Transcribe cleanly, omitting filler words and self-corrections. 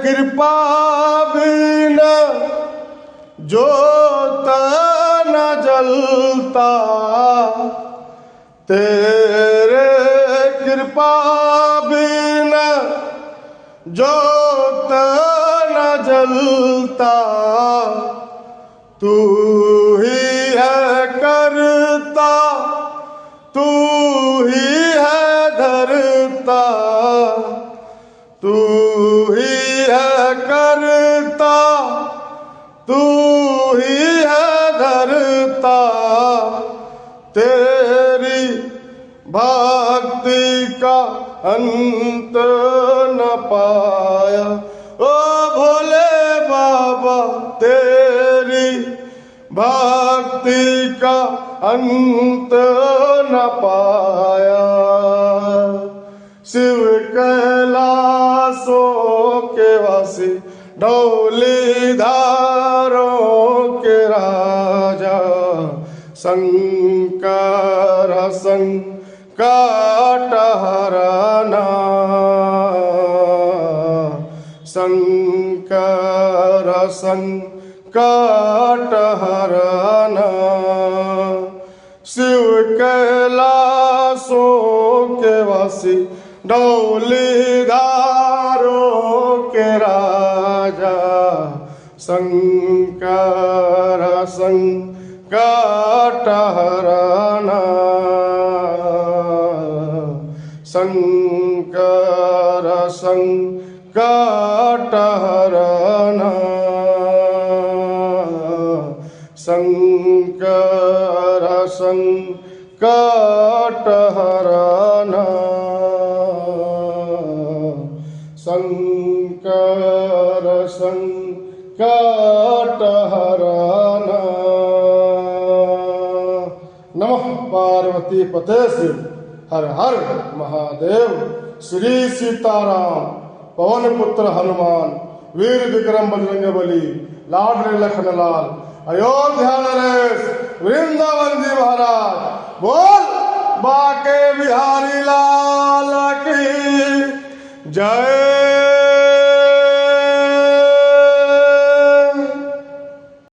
कृपा बिना जोत न जलता, तेरे कृपा बिना जोत न जलता। तू ही है करता, तू ही है धरता, तू ही है करता, तू ही है धरता। तेरी भक्ति का अंत न पाया ओ भोले बाबा, तेरी भक्ति का अंत न पाया। शिव कैलाशों के वासी, ढोली धारों के राजा, शंकर संकट हरना, शंकर संकट हरना। शिव कैलाशों के वासी, ढोली धारों के राजा, शंकर संकट हरना, शंकर संकट हरना, शंकर संकट हरना, शंकर संकट हरना। नमः पार्वती पते शिव, हर हर महादेव। श्री सीताराम, पवन पुत्र हनुमान, वीर विक्रम बजरंगबली, लाडले लखनलाल, अयोध्या नरेश, वृंदावन जी महाराज। बोल बाके बिहारी लाल की जय।